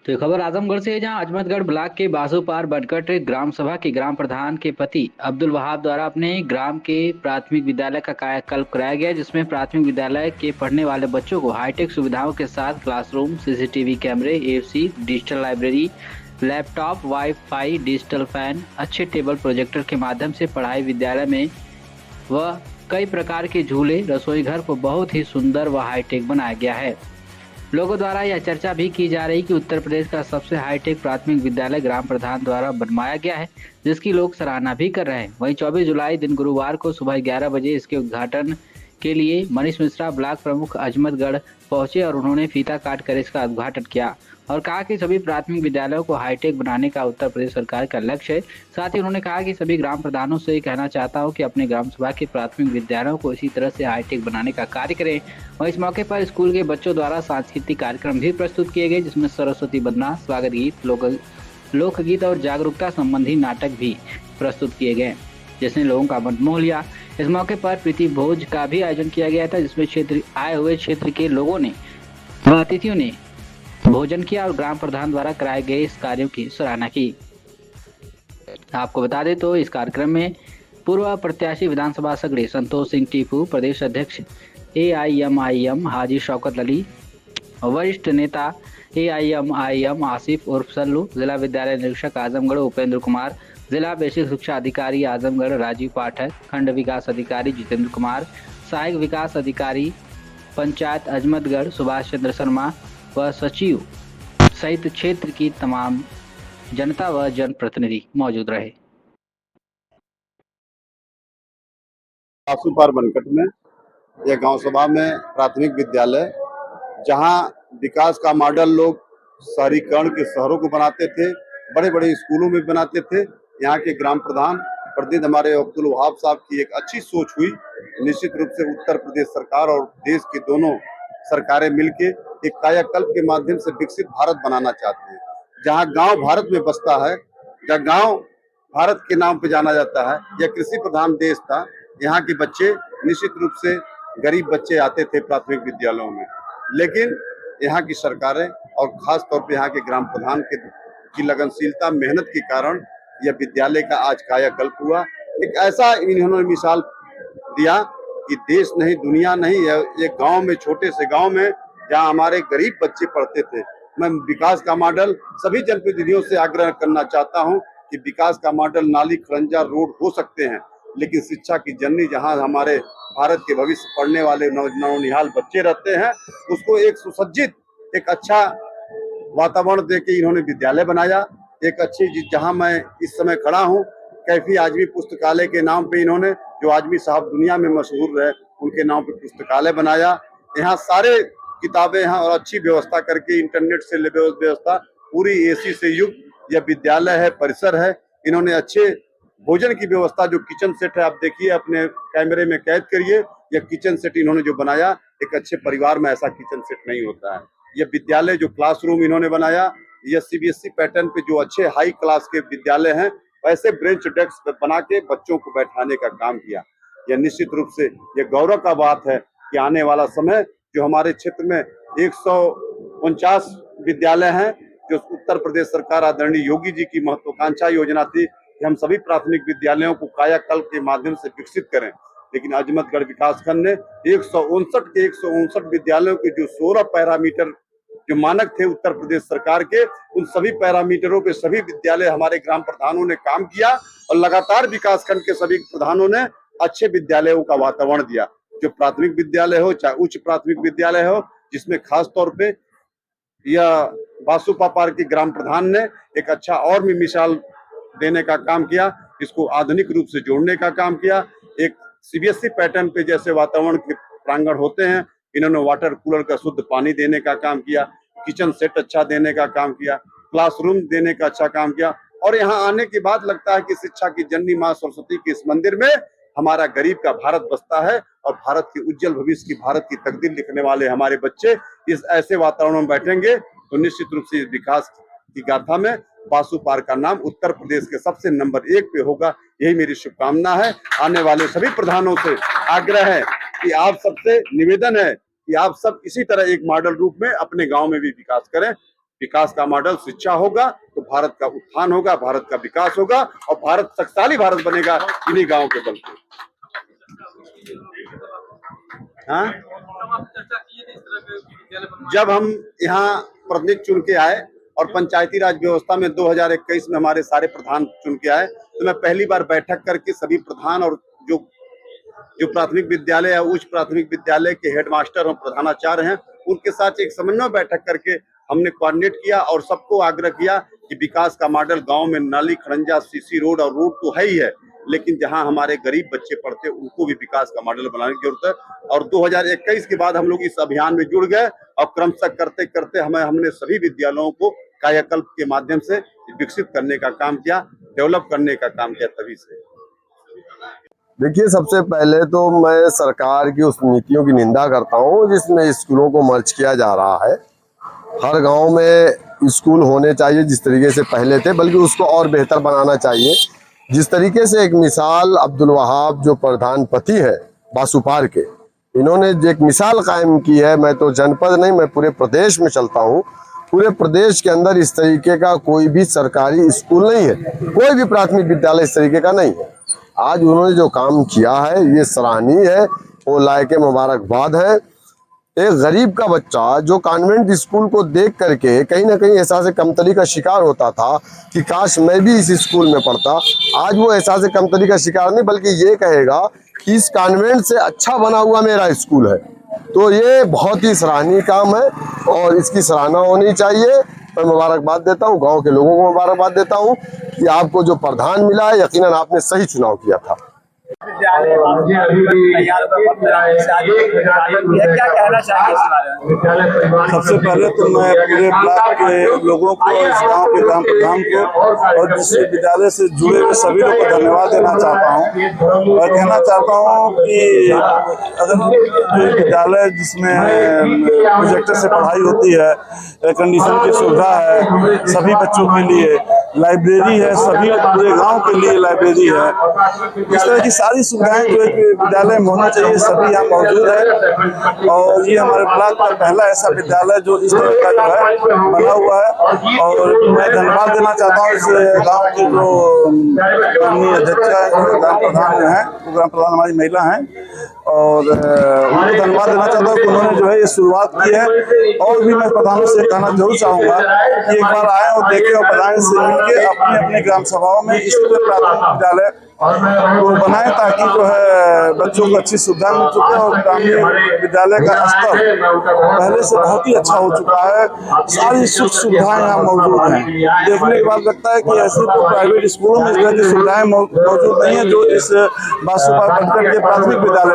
तो ये खबर आजमगढ़ से है, जहां अजमतगढ़ ब्लॉक के बासुपार बनकट ग्राम सभा के ग्राम प्रधान के पति अब्दुल वहाब द्वारा अपने ग्राम के प्राथमिक विद्यालय का कायाकल्प कराया गया, जिसमें प्राथमिक विद्यालय के पढ़ने वाले बच्चों को हाईटेक सुविधाओं के साथ क्लासरूम, सीसीटीवी कैमरे, AC, digital library, laptop, wifi, digital fan, अच्छे टेबल प्रोजेक्टर के माध्यम से पढ़ाई। विद्यालय में वह कई प्रकार के झूले, रसोई घर को बहुत ही सुंदर व हाईटेक बनाया गया है। लोगों द्वारा यह चर्चा भी की जा रही कि उत्तर प्रदेश का सबसे हाईटेक प्राथमिक विद्यालय ग्राम प्रधान द्वारा बनवाया गया है, जिसकी लोग सराहना भी कर रहे हैं। वहीं 24 जुलाई दिन गुरुवार को सुबह 11 बजे इसके उद्घाटन के लिए मनीष मिश्रा ब्लॉक प्रमुख अजमतगढ़ पहुंचे और उन्होंने फीता काट कर इसका उद्घाटन किया और कहा कि सभी प्राथमिक विद्यालयों को हाईटेक बनाने का उत्तर प्रदेश सरकार का लक्ष्य है। साथ ही उन्होंने कहा कि सभी ग्राम प्रधानों से कहना चाहता हूं कि अपने ग्राम सभा के प्राथमिक विद्यालयों को इसी तरह से हाईटेक बनाने का कार्य करें। और इस मौके पर स्कूल के बच्चों द्वारा सांस्कृतिक कार्यक्रम भी प्रस्तुत किए गए, जिसमें सरस्वती वंदना, स्वागत गीत, लोकगीत और जागरूकता संबंधी नाटक भी प्रस्तुत किए गए, जिसने लोगों का मन मोह लिया। इस मौके पर प्रीति भोज का भी आयोजन किया गया था, जिसमें क्षेत्र आए हुए क्षेत्र के लोगों ने व अतिथियों ने भोजन किया और ग्राम प्रधान द्वारा कराए गए इस कार्यों की सराहना की। आपको बता दें तो इस कार्यक्रम में पूर्व प्रत्याशी विधानसभा सगड़े संतोष सिंह टीपू, प्रदेश अध्यक्ष AIMIM हाजी शौकत अली, वरिष्ठ नेता AIMIM आसिफ उर्फ सल्लू, जिला विद्यालय निरीक्षक आजमगढ़ उपेंद्र कुमार, जिला बेसिक शिक्षा अधिकारी आजमगढ़ राजीव पाठक, खंड विकास अधिकारी जितेंद्र कुमार, सहायक विकास अधिकारी पंचायत अजमतगढ़ सुभाष चंद्र शर्मा व सचिव सहित क्षेत्र की तमाम जनता व जनप्रतिनिधि मौजूद रहे। बासुपार बनकट में यह गांव सभा में प्राथमिक विद्यालय, जहां विकास का मॉडल लोग शहरीकरण के शहरों को बनाते थे, बड़े बड़े स्कूलों में बनाते थे। यहाँ के ग्राम प्रधान प्रतिनिधि हमारे अब्दुल वहाब साहब की एक अच्छी सोच हुई। निश्चित रूप से उत्तर प्रदेश सरकार और देश की दोनों सरकारें मिलके एक कायाकल्प के माध्यम से विकसित भारत बनाना चाहते हैं, जहाँ गांव भारत में बसता है, जहाँ गांव भारत के नाम पे जाना जाता है। यह कृषि प्रधान देश था। यहाँ के बच्चे निश्चित रूप से गरीब बच्चे आते थे प्राथमिक विद्यालयों में, लेकिन यहाँ की सरकारें और खास तौर पे यहाँ के ग्राम प्रधान की लगनशीलता, मेहनत के कारण यह विद्यालय का आज कायाकल्प हुआ। एक ऐसा इन्होंने मिसाल दिया कि देश नहीं, दुनिया नहीं, ये गांव में, छोटे से गांव में जहां हमारे गरीब बच्चे पढ़ते थे। मैं विकास का मॉडल सभी जनप्रतिनिधियों से आग्रह करना चाहता हूं कि विकास का मॉडल नाली, खरंजा, रोड हो सकते हैं, लेकिन शिक्षा की जननी जहां हमारे भारत के भविष्य पढ़ने वाले नौनिहाल बच्चे रहते हैं, उसको एक सुसज्जित, एक अच्छा वातावरण देके इन्होंने विद्यालय बनाया। एक अच्छी, जहां मैं इस समय खड़ा हूं, कैफी आजमी पुस्तकालय के नाम पे इन्होंने, जो आजमी साहब दुनिया में मशहूर है, उनके नाम पे पुस्तकालय बनाया। यहाँ सारे किताबें हैं और अच्छी व्यवस्था करके, इंटरनेट से व्यवस्था, पूरी AC से युक्त यह विद्यालय है, परिसर है। इन्होंने अच्छे भोजन की व्यवस्था, जो किचन सेट है, आप देखिए, अपने कैमरे में कैद करिए। यह किचन सेट इन्होंने जो बनाया, एक अच्छे परिवार में ऐसा किचन सेट नहीं होता है। यह विद्यालय, जो क्लासरूम इन्होंने बनाया, यह CBSE पैटर्न पे जो अच्छे हाई क्लास के विद्यालय हैं, वैसे बेंच डेस्क बना के बच्चों को बैठाने का काम किया। यह निश्चित रूप से यह गौरव का बात है कि आने वाला समय, जो हमारे क्षेत्र में 149 विद्यालय हैं, जो उत्तर प्रदेश सरकार आदरणीय योगी जी की महत्वाकांक्षा योजना थी कि हम सभी प्राथमिक विद्यालयों को कायाकल्प के माध्यम से विकसित करें, लेकिन अजमतगढ़ विकासखंड ने 159 विद्यालयों के जो 16 पैरामीटर जो मानक थे उत्तर प्रदेश सरकार के, उन सभी पैरामीटरों पे सभी विद्यालय हमारे ग्राम प्रधानों ने काम किया और लगातार विकासखंड के सभी प्रधानों ने अच्छे विद्यालयों का वातावरण दिया। जो प्राथमिक विद्यालय हो, चाहे उच्च प्राथमिक विद्यालय हो, जिसमें खास तौर पे यह बासुपापार के ग्राम प्रधान ने एक अच्छा और भी मिसाल देने का काम किया, इसको आधुनिक रूप से जोड़ने का काम किया। एक CBSE पैटर्न पे जैसे वातावरण के प्रांगण होते हैं, इन्होंने वाटर कूलर का शुद्ध पानी देने का काम किया, किचन सेट अच्छा देने का काम किया, क्लासरूम देने का अच्छा काम किया। और यहाँ आने के बाद लगता है कि शिक्षा की जननी माँ सरस्वती के इस मंदिर में हमारा गरीब का भारत बसता है और भारत के उज्जवल भविष्य की, भारत की तकदीर लिखने वाले हमारे बच्चे इस ऐसे वातावरण में बैठेंगे तो निश्चित रूप से विकास की गाथा में बासुपार का नाम उत्तर प्रदेश के सबसे नंबर 1 पे होगा। यही मेरी शुभकामना है। आने वाले सभी प्रधानों से आग्रह है कि आप सबसे निवेदन है कि आप सब इसी तरह एक मॉडल रूप में अपने गांव में भी विकास करें। विकास का मॉडल शिक्षा होगा तो भारत का उत्थान होगा, भारत का विकास होगा और भारत शक्तिशाली भारत बनेगा इन्हीं गांव के बल पे। हाँ, जब हम यहाँ प्रतिनिधि चुन के आए और पंचायती राज व्यवस्था में 2021 में हमारे सारे प्रधान चुन के आए, तो मैं पहली बार बैठक करके सभी प्रधान और जो प्राथमिक विद्यालय या उच्च प्राथमिक विद्यालय के हेडमास्टर और प्रधानाचार्य हैं, उनके साथ एक समन्वय बैठक करके हमने कोऑर्डिनेट किया और सबको आग्रह किया कि विकास का मॉडल गांव में नाली, खड़ंजा, सीसी रोड और रोड तो है ही है, लेकिन जहां हमारे गरीब बच्चे पढ़ते उनको भी विकास का मॉडल बनाने की जरूरत है। और 2021 के बाद हम लोग इस अभियान में जुड़ गए और क्रमशः करते करते हमने सभी विद्यालयों को कायाकल्प के माध्यम से विकसित करने का काम किया, डेवलप करने का काम किया। तभी से देखिए, सबसे पहले तो मैं सरकार की उस नीतियों की निंदा करता हूँ जिसमें स्कूलों को मर्ज किया जा रहा है। हर गांव में स्कूल होने चाहिए जिस तरीके से पहले थे, बल्कि उसको और बेहतर बनाना चाहिए। जिस तरीके से एक मिसाल अब्दुल वहाब जो प्रधानपति है बासुपार के, इन्होंने जो एक मिसाल कायम की है, मैं तो जनपद नहीं, मैं पूरे प्रदेश में चलता हूँ, पूरे प्रदेश के अंदर इस तरीके का कोई भी सरकारी स्कूल नहीं है, कोई भी प्राथमिक विद्यालय इस तरीके का नहीं है। आज उन्होंने जो काम किया है ये सराहनीय है, वो लायके मुबारकबाद है। एक गरीब का बच्चा जो कॉन्वेंट स्कूल को देख करके कहीं ना कहीं एहसास कमतरी का शिकार होता था कि काश मैं भी इस स्कूल में पढ़ता, आज वो एहसास कमतरी का शिकार नहीं बल्कि ये कहेगा कि इस कॉन्वेंट से अच्छा बना हुआ मेरा स्कूल है। तो ये बहुत ही सराहनीय काम है और इसकी सराहना होनी चाहिए। मैं मुबारकबाद देता हूँ, गांव के लोगों को मुबारकबाद देता हूँ कि आपको जो प्रधान मिला है यकीनन आपने सही चुनाव किया था। सबसे पहले तो मैं पूरे ब्लॉक के लोगों को, इस गांव के ग्राम प्रधान को और जिस विद्यालय से जुड़े हुए सभी लोग को धन्यवाद देना चाहता हूं और कहना चाहता हूं कि अगर विद्यालय जिसमें प्रोजेक्टर से पढ़ाई होती है, एयर कंडीशन की सुविधा है सभी बच्चों के लिए, लाइब्रेरी है, सभी पूरे गांव के लिए लाइब्रेरी है, इस तरह की सारी सुविधाएं जो एक विद्यालय में होना चाहिए सभी यहाँ मौजूद है। और ये हमारे ब्लॉक का पहला ऐसा विद्यालय जो इस तरह का जो है बना हुआ है और मैं धन्यवाद देना चाहता हूँ इस गाँव के जो अध्यक्ष ग्राम प्रधान है, ग्राम प्रधान हमारी महिला हैं और उनको धन्यवाद देना चाहता हूँ कि उन्होंने जो है ये शुरुआत की है। और भी मैं प्रधानों से कहना जरूर चाहूँगा कि एक बार आए और देखें और प्रधान से मिलकर अपने अपने ग्राम सभाओं में इस प्राथमिक विद्यालय को बनाएं ताकि जो है बच्चों को अच्छी सुविधा मिल चुके और ग्रामीण विद्यालय का स्तर पहले से बहुत ही अच्छा हो चुका है। सारी सुख सुविधाएं यहाँ मौजूद हैं। देखने के बाद लगता है कि ऐसे तो प्राइवेट स्कूलों में इस तरह की सुविधाएं मौजूद नहीं है जो इस बासुपार बनकर के प्राथमिक विद्यालय